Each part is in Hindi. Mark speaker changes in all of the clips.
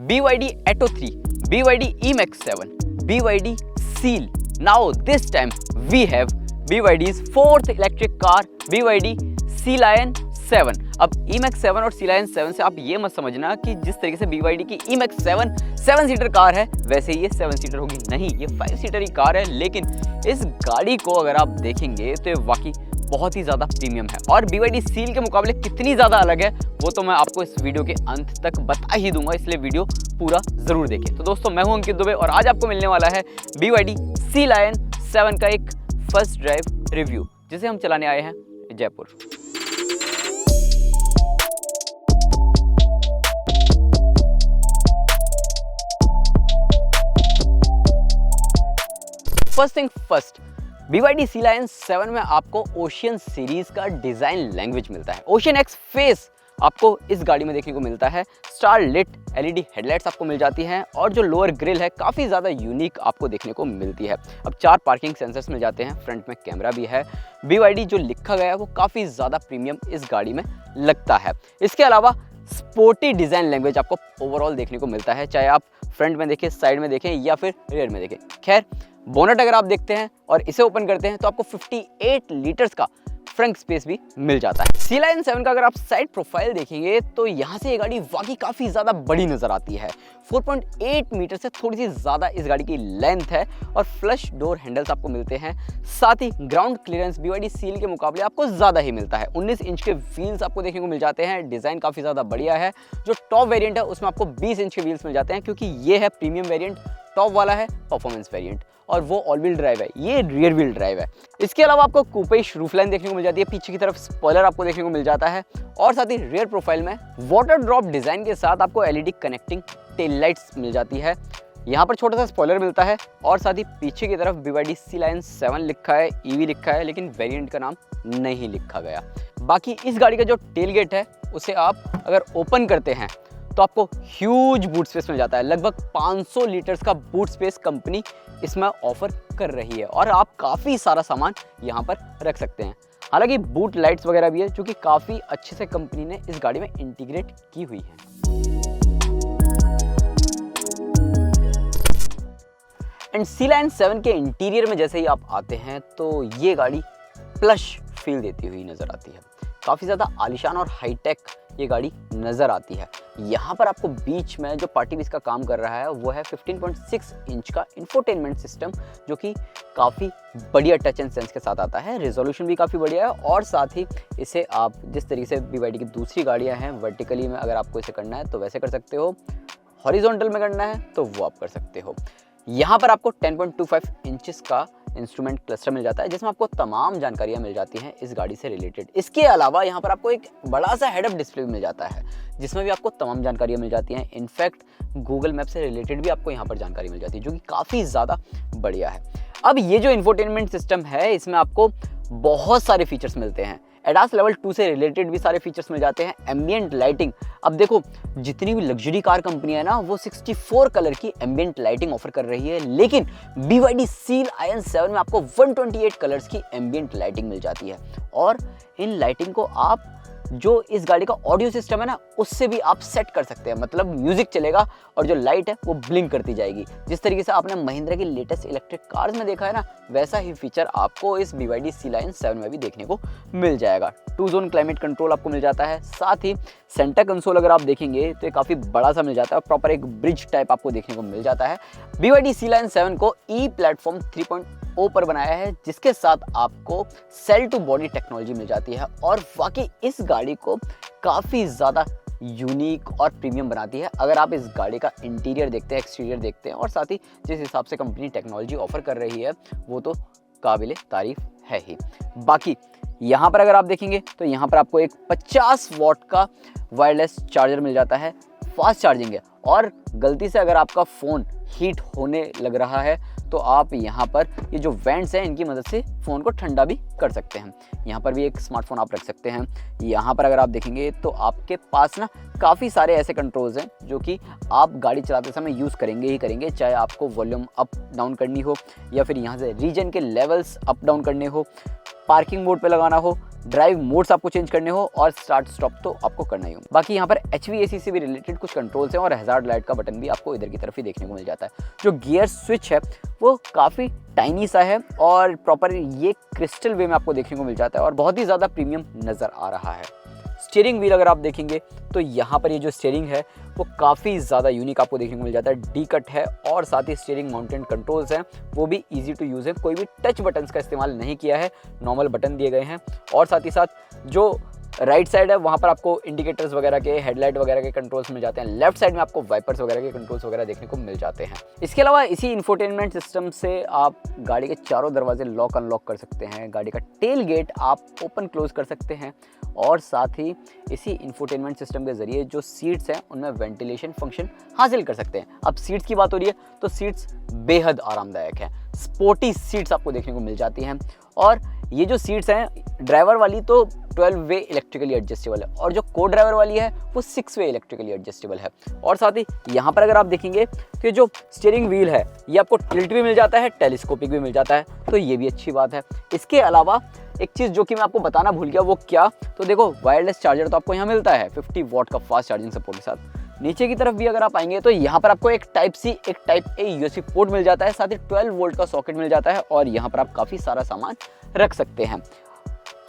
Speaker 1: BYD Atto 3, BYD E-Max 7, BYD Seal. Now this time we have BYD's fourth electric car BYD Sea Lion 7. अब E-Max 7 और Sea Lion 7 से आप ये मत समझना कि जिस तरीके से BYD की E-Max 7 सीटर कार है वैसे ही ये 7 सीटर होगी, नहीं, ये 5 सीटर ही कार है। लेकिन इस गाड़ी को अगर आप देखेंगे तो ये वाकई बहुत ही ज़्यादा प्रीमियम है और BYD सील के मुकाबले कितनी ज़्यादा अलग है वो तो मैं आपको इस वीडियो के अंत तक बता ही दूंगा, इसलिए वीडियो पूरा ज़रूर देखें। तो दोस्तों, मैं हूं अंकित दुबे और आज आपको मिलने वाला है BYD Sea Lion 7 का एक फर्स्ट ड्राइव रिव्यू, जिसे हम चलाने आए हैं Jaipur. First thing first, BYD Sea Lion 7 में आपको ओशियन सीरीज का डिजाइन लैंग्वेज मिलता है। ओशियन एक्स फेस आपको इस गाड़ी में देखने को मिलता है। स्टार लिट LED हेडलाइट्स आपको मिल जाती हैं और जो लोअर ग्रिल है काफ़ी ज़्यादा यूनिक आपको देखने को मिलती है। अब 4 पार्किंग सेंसर्स मिल जाते हैं, फ्रंट में कैमरा भी है। BYD जो लिखा गया है वो काफ़ी ज़्यादा प्रीमियम इस गाड़ी में लगता है। इसके अलावा स्पोर्टी डिज़ाइन लैंग्वेज आपको ओवरऑल देखने को मिलता है, चाहे आप फ्रंट में देखें, साइड में देखें या फिर रियर में देखें। खैर, बोनट अगर आप देखते हैं और इसे ओपन करते हैं तो आपको 58 लीटर्स का फ्रंट स्पेस भी मिल जाता है। Sea Lion 7 का अगर आप साइड प्रोफाइल देखेंगे तो यहाँ से ये गाड़ी वाकई काफ़ी ज़्यादा बड़ी नज़र आती है। 4.8 मीटर से थोड़ी सी ज़्यादा इस गाड़ी की लेंथ है और फ्लश डोर हैंडल्स आपको मिलते हैं। साथ ही ग्राउंड क्लियरेंस BYD सील के मुकाबले आपको ज़्यादा ही मिलता है। 19 इंच के व्हील्स आपको देखने को मिल जाते हैं। डिज़ाइन काफ़ी ज़्यादा बढ़िया है। जो टॉप वेरिएंट है उसमें आपको 20 इंच के व्हील्स मिल जाते हैं, क्योंकि ये है प्रीमियम वेरिएंट, टॉप वाला है परफॉर्मेंस वेरिएंट और वो ऑल व्हील ड्राइव है, ये रियर व्हील ड्राइव है। इसके अलावा आपको कूपेश रूफ लाइन देखने को मिल जाती है, पीछे की तरफ स्पॉइलर आपको देखने को मिल जाता है और साथ ही रियर प्रोफाइल में वाटर ड्रॉप डिजाइन के साथ आपको LED कनेक्टिंग टेल लाइट्स मिल जाती है। यहाँ पर छोटा सा स्पॉइलर मिलता है और साथ ही पीछे की तरफ BYD Sea Lion 7 लिखा है, EV लिखा है, लेकिन वेरिएंट का नाम नहीं लिखा गया। बाकी इस गाड़ी का जो टेल गेट है उसे आप अगर ओपन करते हैं तो आपको ह्यूज बूट स्पेस मिल जाता है। लगभग 500 लीटर्स का बूट स्पेस कंपनी इसमें ऑफर कर रही है और आप काफ़ी सारा सामान यहाँ पर रख सकते हैं। हालांकि बूट लाइट्स वगैरह भी है जो कि काफ़ी अच्छे से कंपनी ने इस गाड़ी में इंटीग्रेट की हुई है। एंड Sea Lion 7 के इंटीरियर में जैसे ही आप आते हैं तो ये गाड़ी प्लश फील देती हुई नज़र आती है। काफ़ी ज़्यादा आलीशान और हाईटेक ये गाड़ी नज़र आती है। यहाँ पर आपको बीच में जो पार्टी पीस का काम कर रहा है वो है 15.6 इंच का इंफोटेनमेंट सिस्टम, जो कि काफ़ी बढ़िया टच एंड सेंस के साथ आता है। रिजोल्यूशन भी काफ़ी बढ़िया है और साथ ही इसे आप जिस तरीके से BYD की दूसरी गाड़ियाँ हैं वर्टिकली में अगर आपको इसे करना है तो वैसे कर सकते हो, हॉरिजॉन्टल में करना है तो वो आप कर सकते हो। यहाँ पर आपको 10.25 इंचेस का इंस्ट्रूमेंट क्लस्टर मिल जाता है जिसमें आपको तमाम जानकारियाँ मिल जाती हैं इस गाड़ी से रिलेटेड। इसके अलावा यहाँ पर आपको एक बड़ा सा हेड अप डिस्प्ले भी मिल जाता है जिसमें भी आपको तमाम जानकारियाँ मिल जाती हैं। इनफैक्ट गूगल मैप से रिलेटेड भी आपको यहाँ पर जानकारी मिल जाती है, जो कि काफ़ी ज़्यादा बढ़िया है। अब ये जो इंफोटेनमेंट सिस्टम है इसमें आपको बहुत सारे फीचर्स मिलते हैं। एडास लेवल 2 से रिलेटेड भी सारे फीचर्स मिल जाते हैं। एम्बियंट लाइटिंग, अब देखो जितनी भी लग्जरी कार कंपनी है ना वो 64 कलर की एम्बियंट लाइटिंग ऑफर कर रही है, लेकिन BYD Sea Lion 7 में आपको 128 कलर्स की एम्बियंट लाइटिंग मिल जाती है और इन लाइटिंग को आप जो इस गाड़ी का ऑडियो सिस्टम है ना उससे भी आप सेट कर सकते हैं। मतलब म्यूजिक चलेगा और जो लाइट है वो ब्लिंक करती जाएगी। जिस तरीके से आपने महिंद्रा की लेटेस्ट इलेक्ट्रिक कार्स में देखा है ना, वैसा ही फीचर आपको इस BYD Sea Lion 7 में भी देखने को मिल जाएगा। 2 जोन क्लाइमेट कंट्रोल आपको मिल जाता है। साथ ही सेंटर कंसोल अगर आप देखेंगे तो ये काफ़ी बड़ा सा मिल जाता है, प्रॉपर एक ब्रिज टाइप आपको देखने को मिल जाता है। BYD Sea Lion 7 को ई प्लेटफॉर्म 3.0 पर बनाया है, जिसके साथ आपको सेल टू बॉडी टेक्नोलॉजी मिल जाती है और वाकई इस गाड़ी को काफ़ी ज़्यादा यूनिक और प्रीमियम बनाती है। अगर आप इस गाड़ी का इंटीरियर देखते हैं, एक्सटीरियर देखते हैं और साथ ही जिस हिसाब से कंपनी टेक्नोलॉजी ऑफर कर रही है वो तो काबिले तारीफ है ही। बाकी यहाँ पर अगर आप देखेंगे तो यहाँ पर आपको एक 50 वॉट का वायरलेस चार्जर मिल जाता है, फास्ट चार्जिंग है और गलती से अगर आपका फ़ोन हीट होने लग रहा है तो आप यहाँ पर ये जो वेंट्स हैं इनकी मदद से फ़ोन को ठंडा भी कर सकते हैं। यहाँ पर भी एक स्मार्टफोन आप रख सकते हैं। यहाँ पर अगर आप देखेंगे तो आपके पास ना काफ़ी सारे ऐसे कंट्रोल्स हैं जो कि आप गाड़ी चलाते समय यूज़ करेंगे ही करेंगे, चाहे आपको वॉल्यूम अप डाउन करनी हो या फिर यहाँ से रीजन के लेवल्स अप डाउन करने हो, पार्किंग मोड पे लगाना हो ड्राइव मोड्स आपको चेंज करने हो और स्टार्ट स्टॉप तो आपको करना ही हो। बाकी यहाँ पर HVAC से भी रिलेटेड कुछ कंट्रोल्स हैं और हैजार्ड लाइट का बटन भी आपको इधर की तरफ ही देखने को मिल जाता है। जो गियर स्विच है वो काफ़ी टाइनी सा है और प्रॉपर ये क्रिस्टल वे में आपको देखने को मिल जाता है और बहुत ही ज़्यादा प्रीमियम नज़र आ रहा है। स्टीयरिंग व्हील अगर आप देखेंगे तो यहाँ पर ये जो स्टीयरिंग है वो काफ़ी ज़्यादा यूनिक आपको देखने को मिल जाता है। डी कट है और साथ ही स्टीयरिंग माउंटेड कंट्रोल्स हैं वो भी इजी टू यूज़ है। कोई भी टच बटन्स का इस्तेमाल नहीं किया है, नॉर्मल बटन दिए गए हैं। और साथ ही साथ जो राइट साइड है वहाँ पर आपको इंडिकेटर्स वगैरह के, हेडलाइट वगैरह के कंट्रोल्स मिल जाते हैं। लेफ्ट साइड में आपको वाइपर्स वगैरह के कंट्रोल्स वगैरह देखने को मिल जाते हैं। इसके अलावा इसी इंफोटेनमेंट सिस्टम से आप गाड़ी के चारों दरवाजे लॉक अनलॉक कर सकते हैं। गाड़ी का टेल गेट आप ओपन क्लोज कर सकते हैं और साथ ही इसी इंफोटेनमेंट सिस्टम के ज़रिए जो सीट्स हैं उनमें वेंटिलेशन फंक्शन हासिल कर सकते हैं। अब सीट्स की बात हो रही है तो सीट्स बेहद आरामदायक हैं। स्पोर्टी सीट्स आपको देखने को मिल जाती हैं और ये जो सीट्स हैं ड्राइवर वाली तो 12 वे इलेक्ट्रिकली एडजस्टेबल है और जो को ड्राइवर वाली है वो 6 वे इलेक्ट्रिकली एडजस्टेबल है। और साथ ही यहाँ पर अगर आप देखेंगे तो जो स्टीयरिंग व्हील है ये आपको टिल्ट भी मिल जाता है, टेलीस्कोपिक भी मिल जाता है, तो ये भी अच्छी बात है। इसके अलावा एक चीज़ जो कि मैं आपको बताना भूल गया वो क्या, तो देखो वायरलेस चार्जर तो आपको यहाँ मिलता है 50 वॉट का फास्ट चार्जिंग सपोर्ट के साथ। नीचे की तरफ भी अगर आप आएंगे तो यहाँ पर आपको एक टाइप सी, एक टाइप ए USB पोर्ट मिल जाता है, साथ ही 12 वोल्ट का सॉकेट मिल जाता है और यहाँ पर आप काफ़ी सारा सामान रख सकते हैं।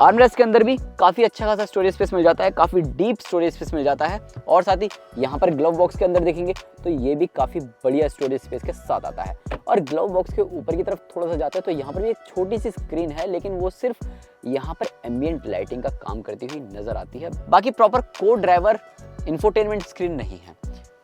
Speaker 1: आर्मरेस्ट के अंदर भी काफ़ी अच्छा खासा स्टोरेज स्पेस मिल जाता है, काफ़ी डीप स्टोरेज स्पेस मिल जाता है। और साथ ही यहाँ पर ग्लव बॉक्स के अंदर देखेंगे तो ये भी काफ़ी बढ़िया स्टोरेज स्पेस के साथ आता है। और ग्लव बॉक्स के ऊपर की तरफ थोड़ा सा जाता है तो यहाँ पर भी एक छोटी सी स्क्रीन है, लेकिन वो सिर्फ यहाँ पर एम्बियंट लाइटिंग का काम करती हुई नजर आती है। बाकी प्रॉपर को ड्राइवर इंफोटेनमेंट स्क्रीन नहीं है।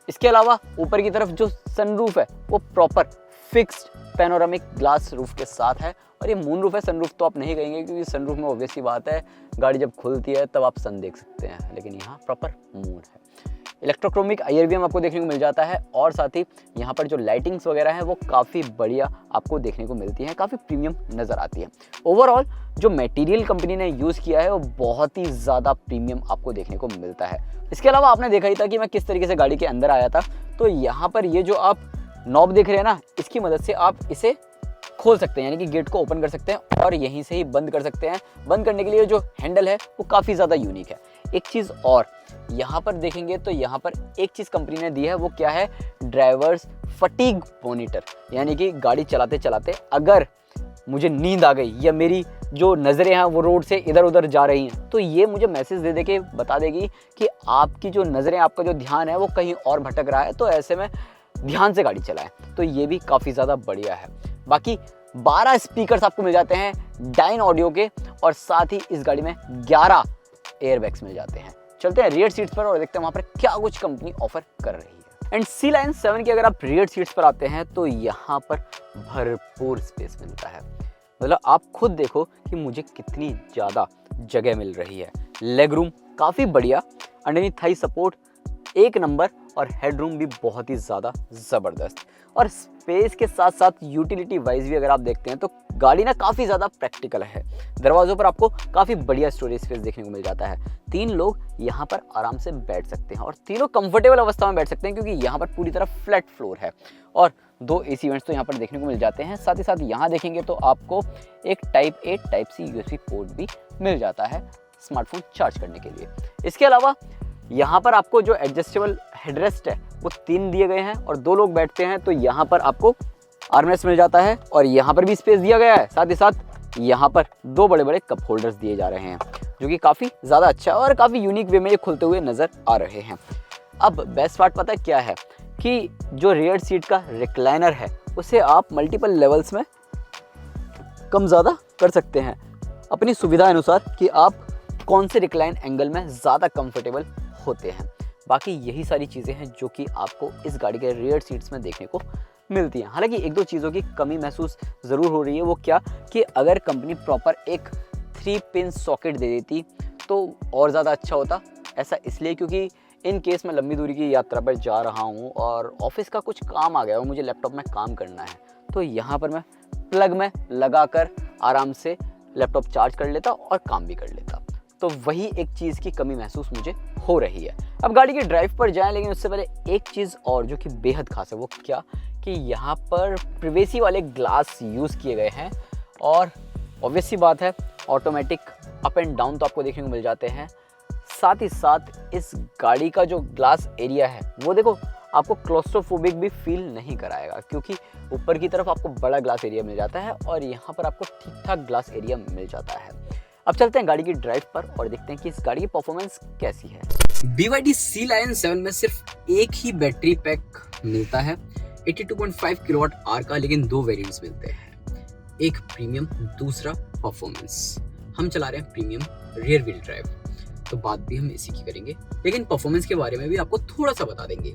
Speaker 1: इसके अलावा ऊपर की तरफ जो सनरूफ है वो proper fixed panoramic glass roof के साथ है। और ये मून रूफ है, सनरूफ तो आप नहीं कहेंगे क्योंकि सनरूफ में ऑब्वियस सी बात है गाड़ी जब खुलती है तब आप सन देख सकते हैं, लेकिन यहाँ प्रॉपर मून है। इलेक्ट्रोक्रोमिक IRVM आपको देखने को मिल जाता है और साथ ही यहाँ पर जो लाइटिंग्स वगैरह है वो काफ़ी बढ़िया आपको देखने को मिलती है, काफ़ी प्रीमियम नज़र आती है। ओवरऑल जो मटेरियल कंपनी ने यूज़ किया है वो बहुत ही ज़्यादा प्रीमियम आपको देखने को मिलता है। इसके अलावा आपने देखा ही था कि मैं किस तरीके से गाड़ी के अंदर आया था, तो यहाँ पर ये जो आप नॉब देख रहे हैं ना, इसकी मदद से आप इसे खोल सकते हैं, यानी कि गेट को ओपन कर सकते हैं और यहीं से ही बंद कर सकते हैं। बंद करने के लिए जो हैंडल है वो काफ़ी ज़्यादा यूनिक है। एक चीज़ और यहाँ पर देखेंगे तो यहाँ पर एक चीज़ कंपनी ने दी है, वो क्या है, ड्राइवर्स फटीग मॉनिटर, यानी कि गाड़ी चलाते चलाते अगर मुझे नींद आ गई या मेरी जो नज़रें हैं वो रोड से इधर उधर जा रही हैं तो ये मुझे मैसेज दे के बता देगी कि आपकी जो नज़रें, आपका जो ध्यान है वो कहीं और भटक रहा है, तो ऐसे में ध्यान से गाड़ी चलाएं। तो ये भी काफ़ी ज़्यादा बढ़िया है। बाकी 12 स्पीकर्स आपको मिल जाते हैं डाइन ऑडियो के और साथ ही इस गाड़ी में 11 एयरबैग्स मिल जाते हैं। चलते हैं रियर सीट्स पर और देखते हैं वहाँ पर क्या कुछ कंपनी ऑफर कर रही है। एंड सी लाइन 7 की अगर आप रियर सीट्स पर आते हैं तो यहाँ पर भरपूर स्पेस मिलता है। मतलब आप खुद देखो कि मुझे कितनी ज़्यादा जगह मिल रही है। लेग रूम काफ़ी बढ़िया, अंडरनीथ थाई सपोर्ट एक नंबर और हेडरूम भी बहुत ही ज़्यादा ज़बरदस्त। और स्पेस के साथ साथ यूटिलिटी वाइज भी अगर आप देखते हैं तो गाड़ी ना काफ़ी ज़्यादा प्रैक्टिकल है। दरवाज़ों पर आपको काफ़ी बढ़िया स्टोरेज स्पेस देखने को मिल जाता है। 3 लोग यहाँ पर आराम से बैठ सकते हैं और तीनों कंफर्टेबल अवस्था में बैठ सकते हैं क्योंकि यहाँ पर पूरी तरह फ्लैट फ्लोर है। और 2 AC वेंट्स तो यहाँ पर देखने को मिल जाते हैं। साथ ही साथ यहाँ देखेंगे तो आपको एक type A type C USB port भी मिल जाता है स्मार्टफोन चार्ज करने के लिए। इसके अलावा यहाँ पर आपको जो एडजस्टेबल हेडरेस्ट है वो 3 दिए गए हैं और 2 लोग बैठते हैं तो यहाँ पर आपको आर्मरेस्ट मिल जाता है और यहाँ पर भी स्पेस दिया गया है। साथ ही साथ यहाँ पर 2 बड़े बड़े कप होल्डर्स दिए जा रहे हैं जो कि काफ़ी ज़्यादा अच्छा और काफ़ी यूनिक वे में ये खुलते हुए नज़र आ रहे हैं। अब बेस्ट पार्ट पता है क्या है कि जो रियर सीट का रिक्लाइनर है उसे आप मल्टीपल लेवल्स में कम ज़्यादा कर सकते हैं अपनी सुविधा अनुसार कि आप कौन से रिक्लाइन एंगल में ज़्यादा कंफर्टेबल होते हैं। बाकी यही सारी चीज़ें हैं जो कि आपको इस गाड़ी के रियर सीट्स में देखने को मिलती हैं। हालांकि 1-2 चीज़ों की कमी महसूस ज़रूर हो रही है। वो क्या कि अगर कंपनी प्रॉपर एक 3 पिन सॉकेट दे देती तो और ज़्यादा अच्छा होता। ऐसा इसलिए क्योंकि इन केस मैं लंबी दूरी की यात्रा पर जा रहा हूँ और ऑफिस का कुछ काम आ गया और मुझे लैपटॉप में काम करना है, तो यहाँ पर मैं प्लग में लगा कर आराम से लैपटॉप चार्ज कर लेता और काम भी कर लेता। तो वही एक चीज़ की कमी महसूस मुझे हो रही है। अब गाड़ी की ड्राइव पर जाएं, लेकिन उससे पहले एक चीज़ और जो कि बेहद खास है वो क्या कि यहाँ पर प्रिवेसी वाले ग्लास यूज़ किए गए हैं और ऑब्वियस सी बात है ऑटोमेटिक अप एंड डाउन तो आपको देखने को मिल जाते हैं। साथ ही साथ इस गाड़ी का जो ग्लास एरिया है वो देखो आपको क्लोस्ट्रोफोबिक भी फील नहीं कराएगा, क्योंकि ऊपर की तरफ आपको बड़ा ग्लास एरिया मिल जाता है और यहाँ पर आपको ठीक ठाक ग्लास एरिया मिल जाता है। अब चलते हैं गाड़ी की ड्राइव पर और देखते हैं कि इस गाड़ी की परफॉर्मेंस कैसी है। BYD Sea Lion 7 में सिर्फ एक ही बैटरी पैक मिलता है 82.5 किलोवाट आवर का, लेकिन दो वेरिएंट्स मिलते हैं, एक प्रीमियम, दूसरा परफॉर्मेंस। हम चला रहे हैं प्रीमियम रियर व्हील ड्राइव, तो बात भी हम इसी की करेंगे, लेकिन परफॉर्मेंस के बारे में भी आपको थोड़ा सा बता देंगे।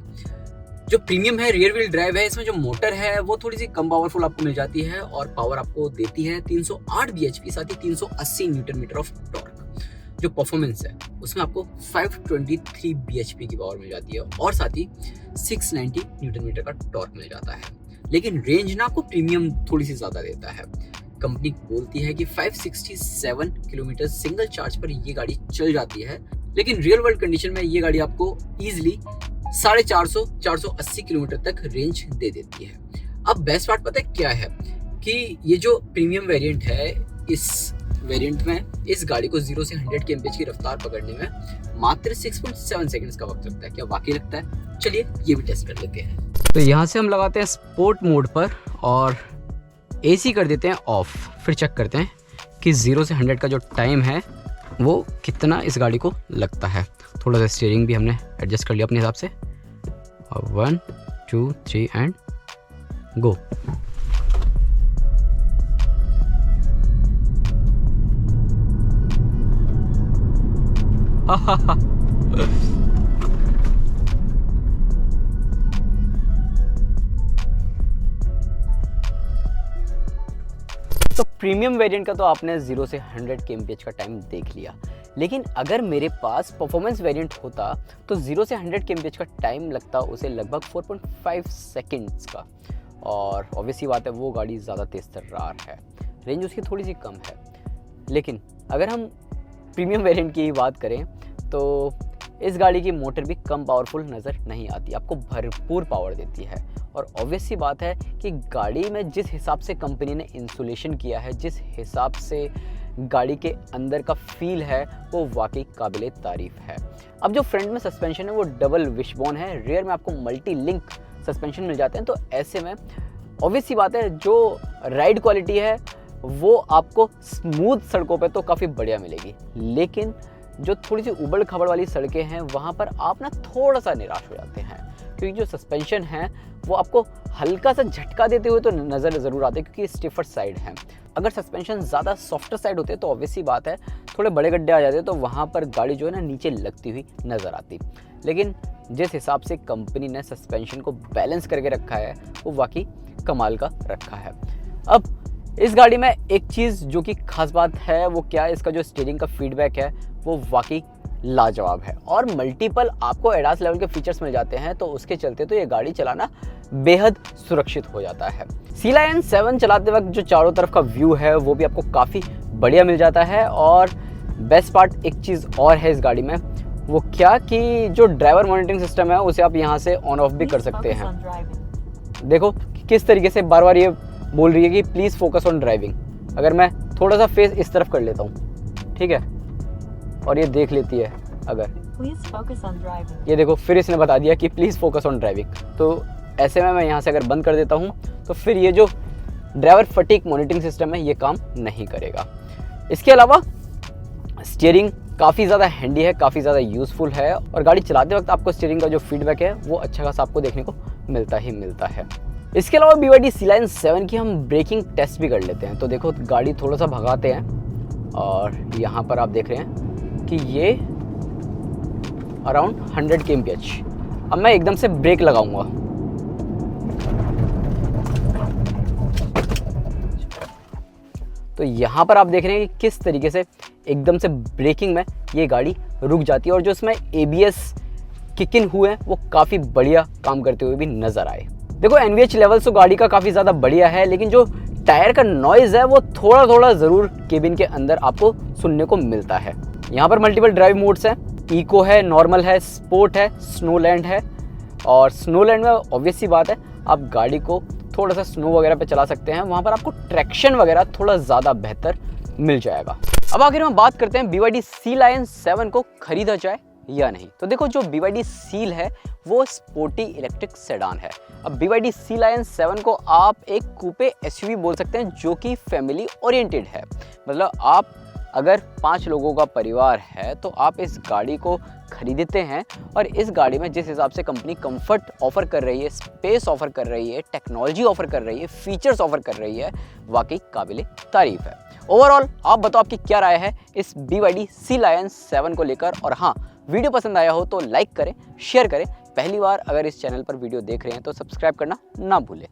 Speaker 1: जो प्रीमियम है, रियर व्हील ड्राइव है, इसमें जो मोटर है वो थोड़ी सी कम पावरफुल आपको मिल जाती है और पावर आपको देती है 308 bhp, साथ ही 380 न्यूटन मीटर ऑफ टॉर्क। जो परफॉर्मेंस है उसमें आपको 523 bhp की पावर मिल जाती है और साथ ही 690 न्यूटन मीटर का टॉर्क मिल जाता है। लेकिन रेंज ना आपको प्रीमियम थोड़ी सी ज़्यादा देता है। कंपनी बोलती है कि 567 किलोमीटर सिंगल चार्ज पर ये गाड़ी चल जाती है, लेकिन रियल वर्ल्ड कंडीशन में ये गाड़ी आपको ईजिली 450-480 किलोमीटर तक रेंज दे देती है। अब बेस्ट पार्ट पता है क्या है कि ये जो प्रीमियम वेरिएंट है, इस वेरिएंट में इस गाड़ी को 0 से 100 kmph की रफ्तार पकड़ने में मात्र 6.7 सेकंड्स का वक्त लगता है। क्या वाकई लगता है? चलिए ये भी टेस्ट कर लेते हैं। तो यहाँ से हम लगाते हैं स्पोर्ट मोड पर और AC कर देते हैं ऑफ, फिर चेक करते हैं कि 0 से 100 का जो टाइम है वो कितना इस गाड़ी को लगता है। थोड़ा सा स्टीयरिंग भी हमने एडजस्ट कर लिया अपने हिसाब से। और 1 2 3 एंड गो। तो प्रीमियम वेरिएंट का तो आपने 0 से 100 kmph का टाइम देख लिया, लेकिन अगर मेरे पास परफॉर्मेंस वेरिएंट होता तो 0 से 100 kmph का टाइम लगता उसे लगभग 4.5 सेकंड्स का। और ऑब्वियसली बात है वो गाड़ी ज़्यादा तेज़ तर्रार है, रेंज उसकी थोड़ी सी कम है। लेकिन अगर हम प्रीमियम वेरिएंट की ही बात करें तो इस गाड़ी की मोटर भी कम पावरफुल नज़र नहीं आती, आपको भरपूर पावर देती है। और ऑब्वियस सी बात है कि गाड़ी में जिस हिसाब से कंपनी ने इंसुलेशन किया है, जिस हिसाब से गाड़ी के अंदर का फील है, वो वाकई काबिले तारीफ़ है। अब जो फ्रंट में सस्पेंशन है वो डबल विशबोन है, रियर में आपको मल्टी लिंक सस्पेंशन मिल जाते हैं। तो ऐसे में ऑब्वियस सी बात है जो राइड क्वालिटी है वो आपको स्मूथ सड़कों पे तो काफ़ी बढ़िया मिलेगी, लेकिन जो थोड़ी सी उबड़ खबड़ वाली सड़कें हैं वहाँ पर आप ना थोड़ा सा निराश हो जाते हैं, क्योंकि जो सस्पेंशन है वो आपको हल्का सा झटका देते हुए तो नज़र ज़रूर आते हैं, क्योंकि स्टिफर साइड है। अगर सस्पेंशन ज़्यादा सॉफ्टर साइड होते तो ऑब्वियसली बात है थोड़े बड़े गड्ढे आ जाते तो वहाँ पर गाड़ी जो है ना नीचे लगती हुई नज़र आती। लेकिन जिस हिसाब से कंपनी ने सस्पेंशन को बैलेंस करके रखा है वो वाकई कमाल का रखा है। अब इस गाड़ी में एक चीज़ जो कि खास बात है वो क्या है, इसका जो स्टीयरिंग का फीडबैक है वो वाकई लाजवाब है और मल्टीपल आपको एडास लेवल के फीचर्स मिल जाते हैं, तो उसके चलते तो ये गाड़ी चलाना बेहद सुरक्षित हो जाता है। Sea Lion 7 चलाते वक्त जो चारों तरफ का व्यू है वो भी आपको काफ़ी बढ़िया मिल जाता है। और बेस्ट पार्ट एक चीज़ और है इस गाड़ी में, वो क्या कि जो ड्राइवर मॉनिटरिंग सिस्टम है उसे आप यहाँ से ऑन ऑफ भी कर सकते हैं। देखो किस तरीके से बार बार ये बोल रही है कि प्लीज़ फोकस ऑन ड्राइविंग। अगर मैं थोड़ा सा फेस इस तरफ कर लेता हूँ, ठीक है, और ये देख लेती है अगर, ये देखो फिर इसने बता दिया कि प्लीज़ फोकस ऑन ड्राइविंग। तो ऐसे में मैं यहाँ से अगर बंद कर देता हूँ तो फिर ये जो ड्राइवर फटीग मॉनिटरिंग सिस्टम है ये काम नहीं करेगा। इसके अलावा स्टीयरिंग काफ़ी ज़्यादा हैंडी है, काफ़ी ज़्यादा यूज़फुल है और गाड़ी चलाते वक्त आपको स्टीयरिंग का जो फीडबैक है वो अच्छा खासा आपको देखने को मिलता ही मिलता है। इसके अलावा BYD Sea Lion 7 की हम ब्रेकिंग टेस्ट भी कर लेते हैं। तो देखो गाड़ी थोड़ा सा भगाते हैं और यहाँ पर आप देख रहे हैं कि ये अराउंड 100 kmph। अब मैं एकदम से ब्रेक लगाऊंगा, तो यहाँ पर आप देख रहे हैं कि किस तरीके से एकदम से ब्रेकिंग में ये गाड़ी रुक जाती है और जो इसमें ABS किक इन हुए वो काफ़ी बढ़िया काम करते हुए भी नज़र आए। देखो NVH लेवल तो गाड़ी का काफ़ी ज़्यादा बढ़िया है, लेकिन जो टायर का नॉइज़ है वो थोड़ा थोड़ा ज़रूर केबिन के अंदर आपको सुनने को मिलता है। यहाँ पर मल्टीपल ड्राइव मोड्स हैं, इको है, नॉर्मल है, स्पोर्ट है, स्नोलैंड है। और स्नोलैंड में ऑब्वियस सी बात है आप गाड़ी को थोड़ा सा स्नो वगैरह पे चला सकते हैं, वहाँ पर आपको ट्रैक्शन वगैरह थोड़ा ज़्यादा बेहतर मिल जाएगा। अब आखिर हम बात करते हैं BYD Sea Lion 7 को खरीदा जाए या नहीं। तो देखो, जो BYD Seal है वो स्पोर्टी इलेक्ट्रिक सेडान है। अब BYD Sea Lion 7 को आप एक कूपे SUV बोल सकते हैं जो कि फैमिली ओरिएंटेड है। मतलब आप अगर 5 लोगों का परिवार है तो आप इस गाड़ी को खरीदते हैं, और इस गाड़ी में जिस हिसाब से कंपनी कंफर्ट ऑफर कर रही है, स्पेस ऑफर कर रही है, टेक्नोलॉजी ऑफर कर रही है, फीचर्स ऑफर कर रही है, वाकई काबिले तारीफ है। ओवरऑल आप बताओ आपकी क्या राय है इस BYD Sea Lion 7 को लेकर। और हाँ, वीडियो पसंद आया हो तो लाइक करें, शेयर करें। पहली बार अगर इस चैनल पर वीडियो देख रहे हैं तो सब्सक्राइब करना ना भूलें।